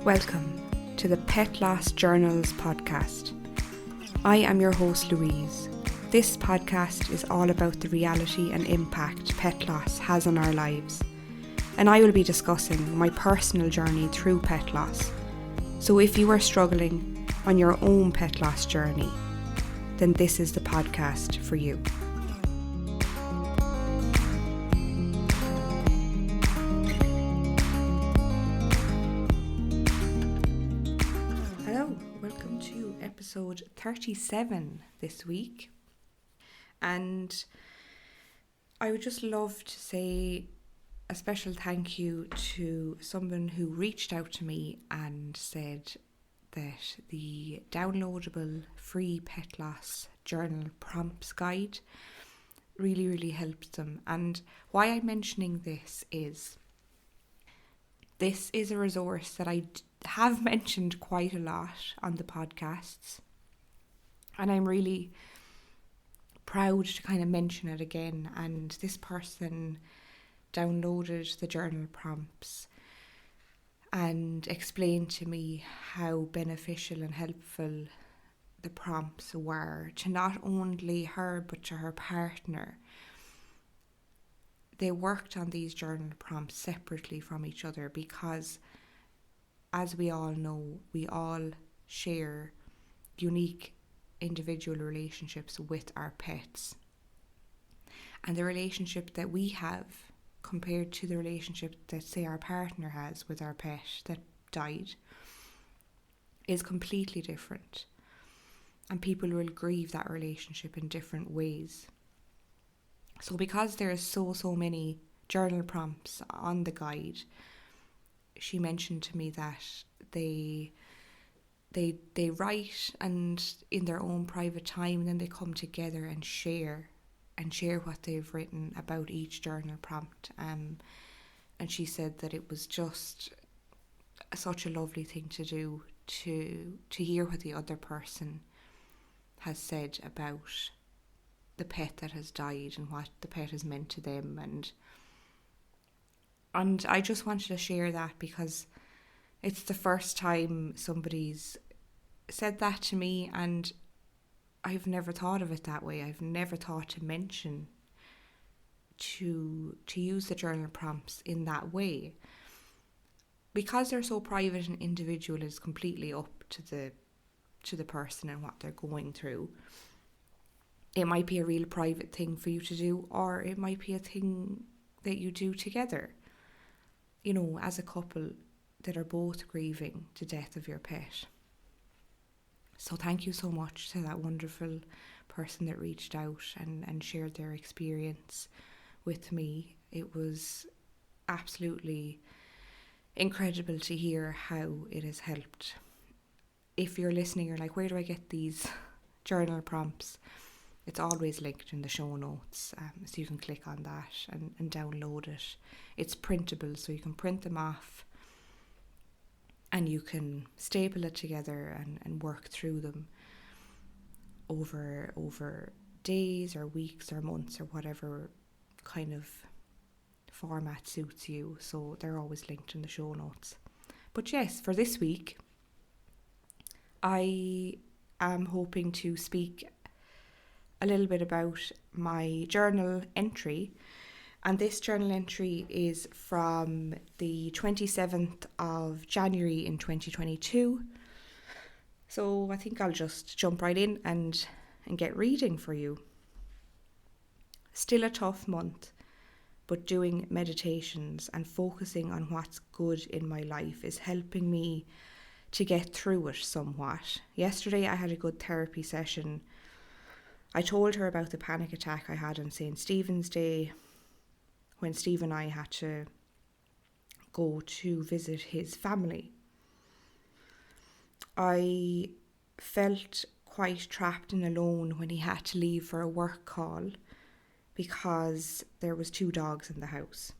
Welcome to the Pet Loss Journals podcast. I am your host, Louise. This podcast is all about the reality and impact pet loss has on our lives, and I will be discussing my personal journey through pet loss. So if you are struggling on your own pet loss journey, then this is the podcast for you. Welcome to episode 37 this week, and I would just love to say a special thank you to someone who reached out to me and said that the downloadable free pet loss journal prompts guide really helped them. And why I'm mentioning this is a resource that I have mentioned quite a lot on the podcasts, and I'm really proud to kind of mention it again. And this person downloaded the journal prompts and explained to me how beneficial and helpful the prompts were to not only her but to her partner. They worked on these journal prompts separately from each other because, as we all know, we all share unique individual relationships with our pets. And the relationship that we have compared to the relationship that, say, our partner has with our pet that died is completely different. And people will grieve that relationship in different ways. So because there are so many journal prompts on the guide, she mentioned to me that they write, and in their own private time, then they come together and share what they've written about each journal prompt. And she said that it was just such a lovely thing to do, to hear what the other person has said about the pet that has died and what the pet has meant to them. And I just wanted to share that because it's the first time somebody's said that to me, and I've never thought of it that way. I've never thought to mention to use the journal prompts in that way. Because they're so private and individual, it's completely up to the person and what they're going through. It might be a real private thing for you to do, or it might be a thing that you do together, you know, as a couple that are both grieving the death of your pet. So thank you so much to that wonderful person that reached out and shared their experience with me. It was absolutely incredible to hear how it has helped. If you're listening, you're like, where do I get these journal prompts? It's always linked in the show notes, so you can click on that and download it. It's printable, so you can print them off and you can staple it together and work through them over days or weeks or months or whatever kind of format suits you. So they're always linked in the show notes. But yes, for this week, I am hoping to speak a little bit about my journal entry, and this journal entry is from the 27th of January in 2022. So I think I'll just jump right in and get reading for you. Still a tough month, but doing meditations and focusing on what's good in my life is helping me to get through it somewhat. Yesterday I had a good therapy session. I told her about the panic attack I had on St. Stephen's Day when Steve and I had to go to visit his family. I felt quite trapped and alone when he had to leave for a work call because there was 2 dogs in the house.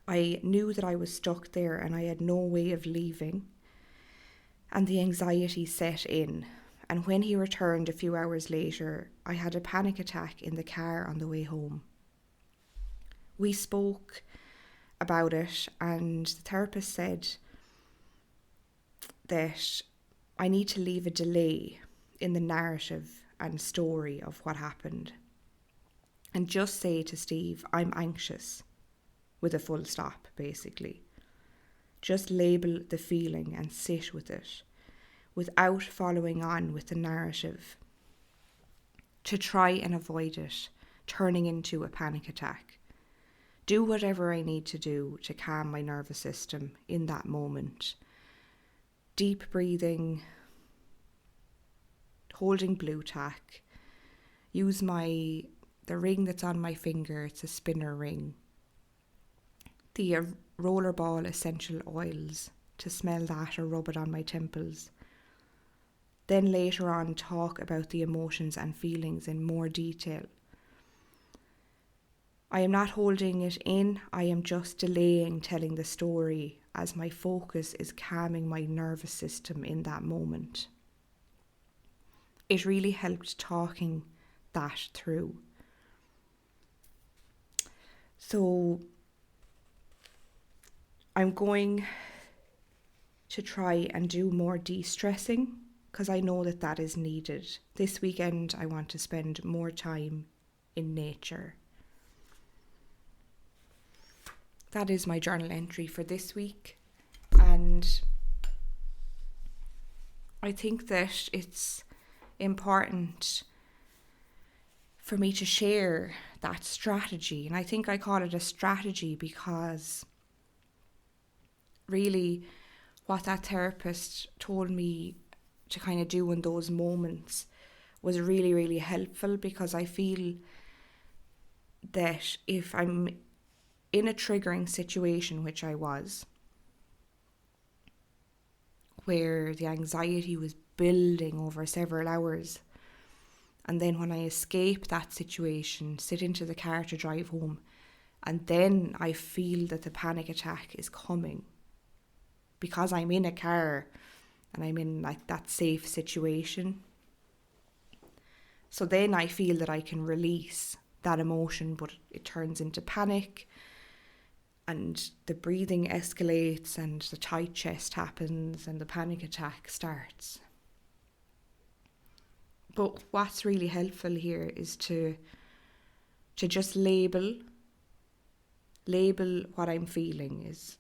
I knew that I was stuck there and I had no way of leaving, and the anxiety set in. And when he returned a few hours later, I had a panic attack in the car on the way home. We spoke about it, and the therapist said that I need to leave a delay in the narrative and story of what happened and just say to Steve, I'm anxious, with a full stop, basically. Just label the feeling and sit with it without following on with the narrative to try and avoid it turning into a panic attack. Do whatever I need to do to calm my nervous system in that moment. Deep breathing, holding blue tack, use the ring that's on my finger, it's a spinner ring. The rollerball essential oils, to smell that or rub it on my temples. Then later on talk about the emotions and feelings in more detail. I am not holding it in, I am just delaying telling the story as my focus is calming my nervous system in that moment. It really helped talking that through. So I'm going to try and do more de-stressing because I know that is needed. This weekend I want to spend more time in nature. That is my journal entry for this week, and I think that it's important for me to share that strategy, and I think I call it a strategy because really what that therapist told me to kind of do in those moments was really, really helpful, because I feel that if I'm in a triggering situation, which I was, where the anxiety was building over several hours, and then when I escape that situation, sit into the car to drive home, and then I feel that the panic attack is coming because I'm in a car and I'm in like that safe situation. So then I feel that I can release that emotion, but it turns into panic, and the breathing escalates and the tight chest happens and the panic attack starts. But what's really helpful here is to just label what I'm feeling. Is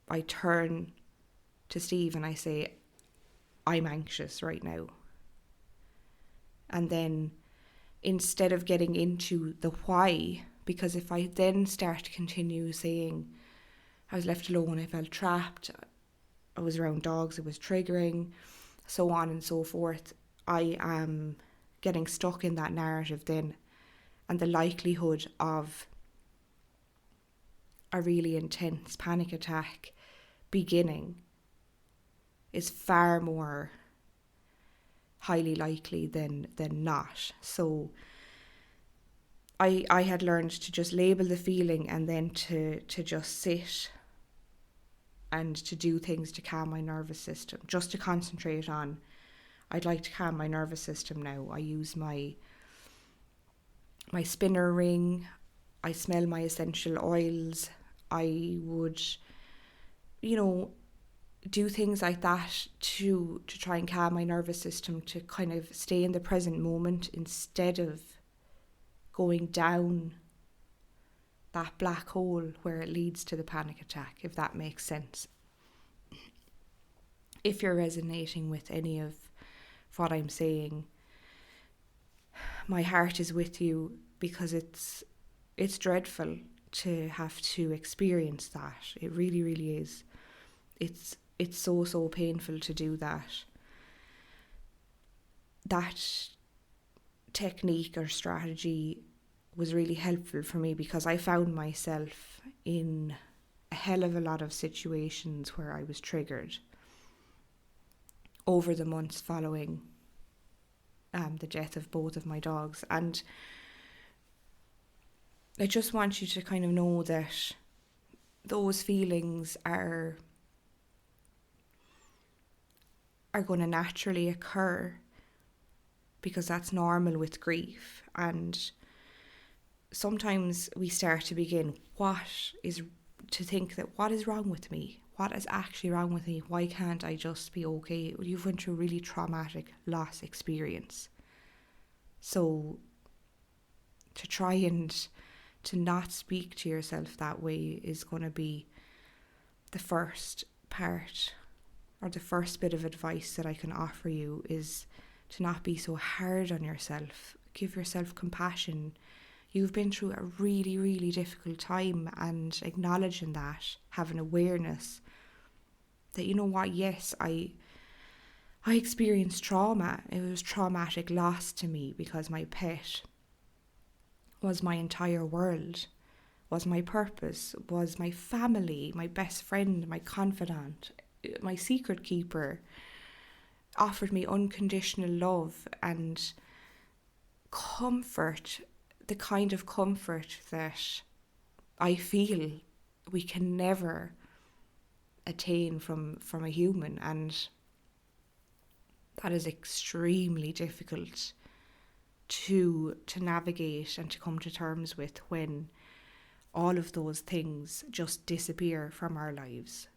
I turn to Steve and I say, I'm anxious right now. And then instead of getting into the why, because if I then start to continue saying, I was left alone, I felt trapped, I was around dogs, it was triggering, so on and so forth, I am getting stuck in that narrative then, and the likelihood of a really intense panic attack beginning is far more highly likely than not. So I had learned to just label the feeling and then to just sit and to do things to calm my nervous system, just to concentrate on, I'd like to calm my nervous system now. I use my spinner ring, I smell my essential oils, I would, do things like that to try and calm my nervous system, to kind of stay in the present moment instead of going down that black hole where it leads to the panic attack, if that makes sense. If you're resonating with any of what I'm saying, my heart is with you, because it's dreadful to have to experience that. It really, really is. It's so painful to do that. That technique or strategy was really helpful for me, because I found myself in a hell of a lot of situations where I was triggered over the months following the death of both of my dogs. And I just want you to kind of know that those feelings are going to naturally occur, because that's normal with grief. And sometimes we start to begin, what is wrong with me? what is actually wrong with me? Why can't I just be okay? You've went through a really traumatic loss experience. So to try and to not speak to yourself that way is going to be the first part, or the first bit of advice that I can offer you, is to not be so hard on yourself. Give yourself compassion. You've been through a really, really difficult time, and acknowledging that, having awareness that, you know what, yes, I experienced trauma. It was traumatic loss to me because my pet was my entire world, was my purpose, was my family, my best friend, my confidant, my secret keeper, offered me unconditional love and comfort, the kind of comfort that I feel we can never attain from a human, and that is extremely difficult to navigate and to come to terms with when all of those things just disappear from our lives.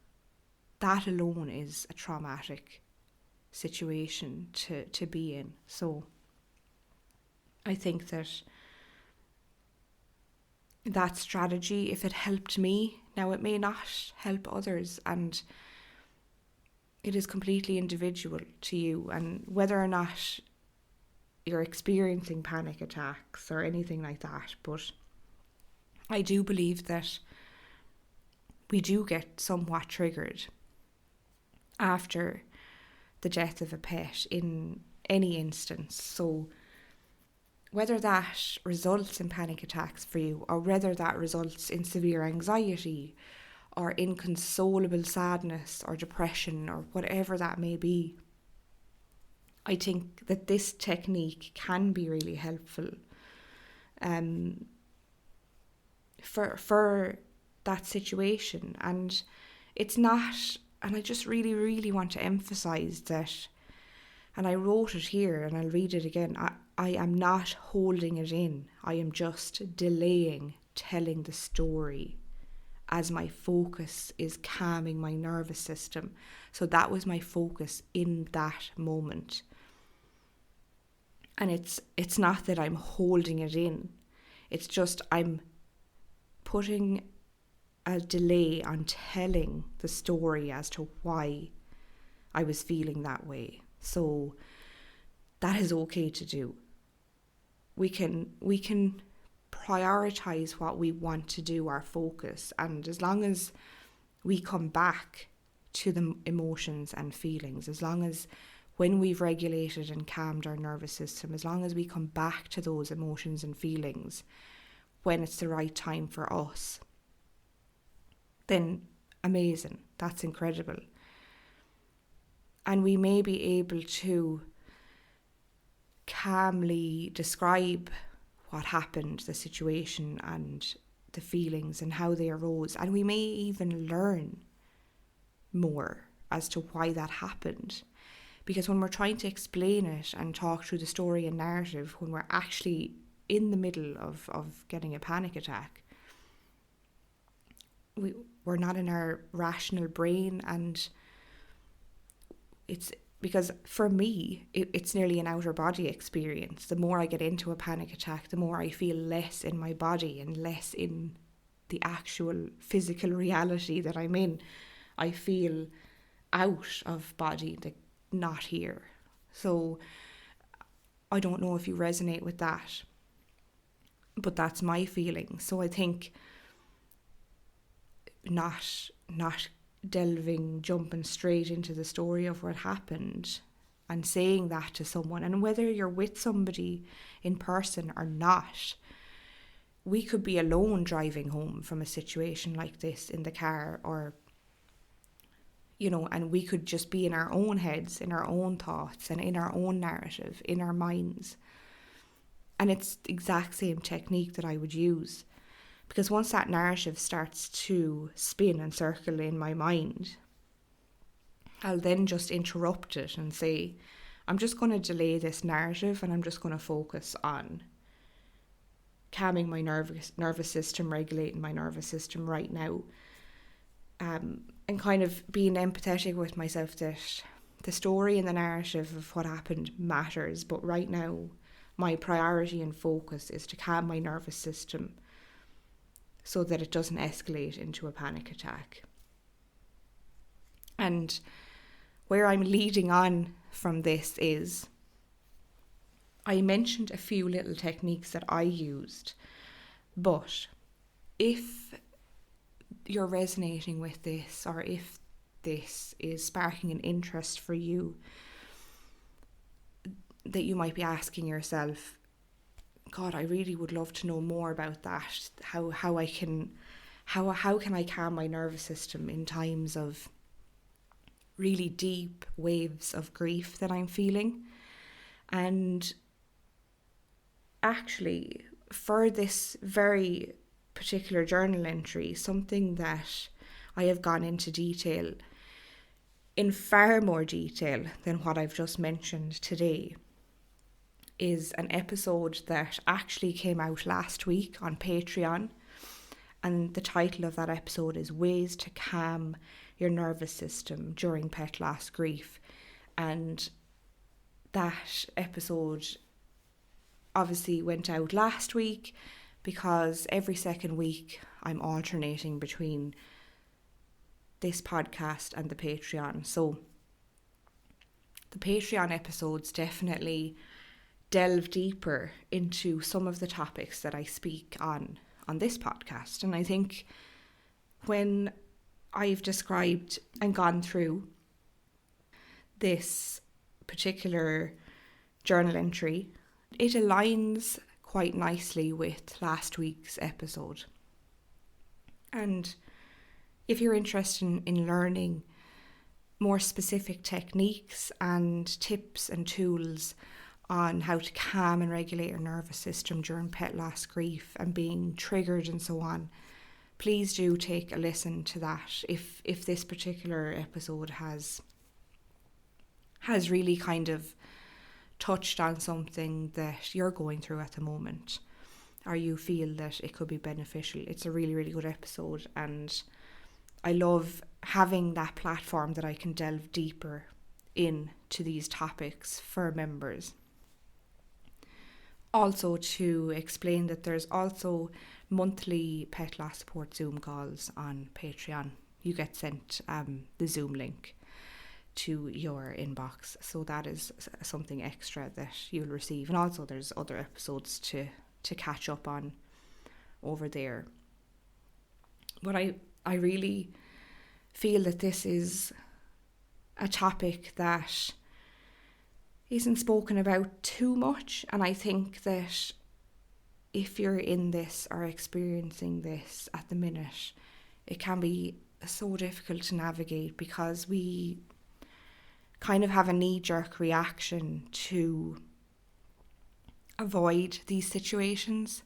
That alone is a traumatic situation to be in. So I think that strategy, if it helped me, now it may not help others, and it is completely individual to you, and whether or not you're experiencing panic attacks or anything like that. But I do believe that we do get somewhat triggered after the death of a pet in any instance. So whether that results in panic attacks for you, or whether that results in severe anxiety or inconsolable sadness or depression or whatever that may be, I think that this technique can be really helpful for that situation. And it's not, and I just really, really want to emphasize that, and I wrote it here and I'll read it again, I am not holding it in. I am just delaying telling the story as my focus is calming my nervous system. So that was my focus in that moment. And it's not that I'm holding it in. It's just I'm putting a delay on telling the story as to why I was feeling that way. So that is okay to do. We can prioritize what we want to do, our focus, and as long as we come back to the emotions and feelings, as long as when we've regulated and calmed our nervous system, as long as we come back to those emotions and feelings when it's the right time for us, then amazing, that's incredible. And we may be able to calmly describe what happened, the situation and the feelings and how they arose. And we may even learn more as to why that happened. Because when we're trying to explain it and talk through the story and narrative, when we're actually in the middle of getting a panic attack, we're not in our rational brain. And it's because for me, it's nearly an outer body experience. The more I get into a panic attack, the more I feel less in my body and less in the actual physical reality that I'm in. I feel out of body, not here. So I don't know if you resonate with that, but that's my feeling. So I think not jumping straight into the story of what happened and saying that to someone, and whether you're with somebody in person or not, we could be alone driving home from a situation like this in the car, or and we could just be in our own heads, in our own thoughts and in our own narrative, in our minds. And it's the exact same technique that I would use. Because once that narrative starts to spin and circle in my mind, I'll then just interrupt it and say, I'm just going to delay this narrative and I'm just going to focus on calming my nervous system, regulating my nervous system right now. and kind of being empathetic with myself that the story and the narrative of what happened matters, but right now my priority and focus is to calm my nervous system so that it doesn't escalate into a panic attack. And where I'm leading on from this is, I mentioned a few little techniques that I used, but if you're resonating with this, or if this is sparking an interest for you, that you might be asking yourself, God, I really would love to know more about that. How can I calm my nervous system in times of really deep waves of grief that I'm feeling? And actually, for this very particular journal entry, something that I have gone into detail, in far more detail than what I've just mentioned today, is an episode that actually came out last week on Patreon. And the title of that episode is Ways to Calm Your Nervous System During Pet Loss Grief. And that episode obviously went out last week because every second week I'm alternating between this podcast and the Patreon. So the Patreon episodes definitely delve deeper into some of the topics that I speak on this podcast. And I think when I've described and gone through this particular journal entry, it aligns quite nicely with last week's episode. And if you're interested in learning more specific techniques and tips and tools on how to calm and regulate your nervous system during pet loss grief and being triggered and so on, please do take a listen to that if this particular episode has really kind of touched on something that you're going through at the moment, or you feel that it could be beneficial. It's a really, really good episode, and I love having that platform that I can delve deeper into these topics for members. Also, to explain that there's also monthly pet loss support Zoom calls on Patreon. You get sent the Zoom link to your inbox, so that is something extra that you'll receive. And also there's other episodes to catch up on over there. But I really feel that this is a topic that isn't spoken about too much, and I think that if you're in this or experiencing this at the minute, it can be so difficult to navigate because we kind of have a knee-jerk reaction to avoid these situations.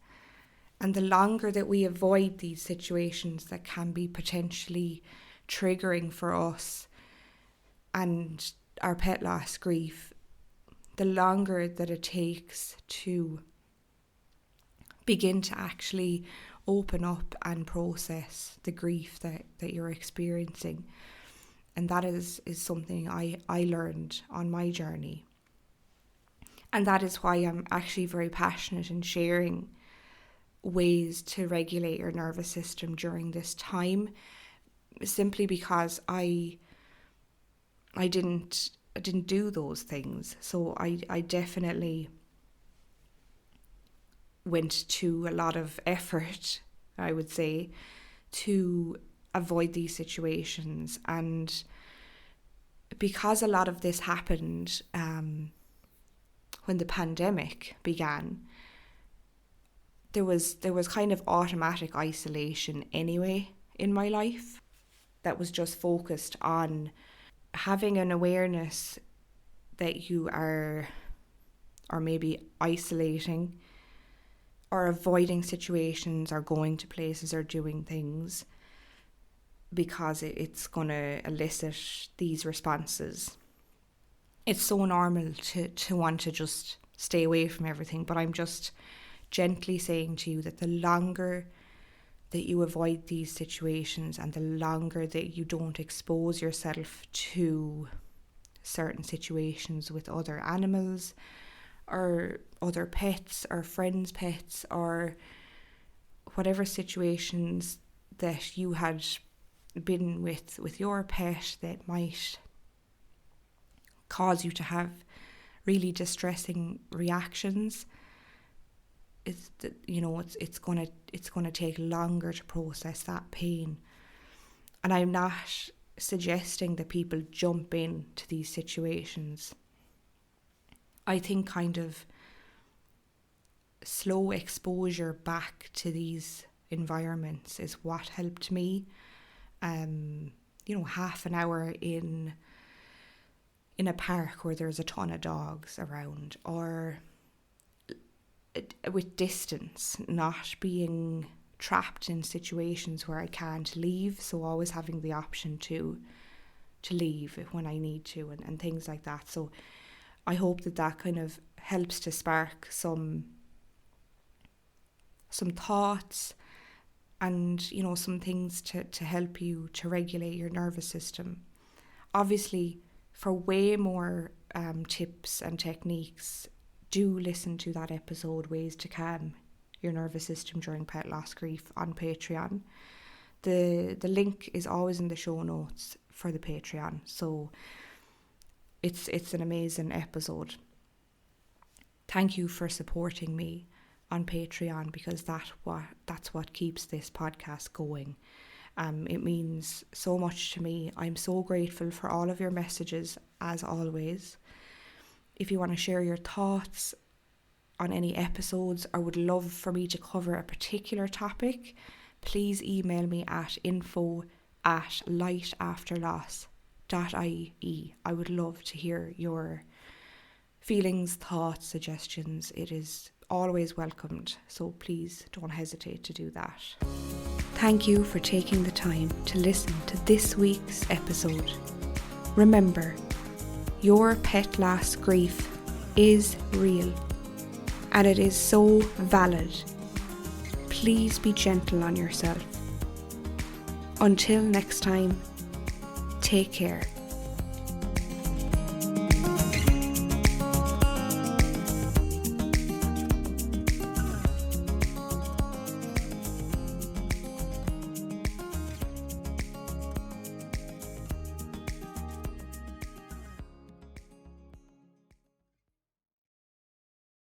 And the longer that we avoid these situations that can be potentially triggering for us and our pet loss grief, the longer that it takes to begin to actually open up and process the grief that you're experiencing. And that is something I learned on my journey. And that is why I'm actually very passionate in sharing ways to regulate your nervous system during this time, simply because I didn't do those things. So I definitely went to a lot of effort, I would say, to avoid these situations. And because a lot of this happened when the pandemic began, there was kind of automatic isolation anyway in my life that was just focused on having an awareness that you are, or maybe isolating or avoiding situations or going to places or doing things because it's going to elicit these responses. It's so normal to want to just stay away from everything, but I'm just gently saying to you that the longer that you avoid these situations and the longer that you don't expose yourself to certain situations with other animals or other pets or friends' pets or whatever situations that you had been with your pet that might cause you to have really distressing reactions, it's gonna take longer to process that pain. And I'm not suggesting that people jump into these situations. I think kind of slow exposure back to these environments is what helped me. Half an hour in a park where there's a ton of dogs around, or with distance, not being trapped in situations where I can't leave, so always having the option to leave when I need to, and things like that. So I hope that kind of helps to spark some thoughts and some things to help you to regulate your nervous system. Obviously, for way more tips and techniques, do listen to that episode, Ways to Calm Your Nervous System During Pet Loss Grief, on Patreon. The link is always in the show notes for the Patreon, so it's an amazing episode. Thank you for supporting me on Patreon, because that's what keeps this podcast going. It means so much to me. I'm so grateful for all of your messages, as always. If you want to share your thoughts on any episodes or would love for me to cover a particular topic, please email me at info@lightafterloss.ie. I would love to hear your feelings, thoughts, suggestions. It is always welcomed, so please don't hesitate to do that. Thank you for taking the time to listen to this week's episode. Remember, your pet loss grief is real, and it is so valid. Please be gentle on yourself. Until next time, take care.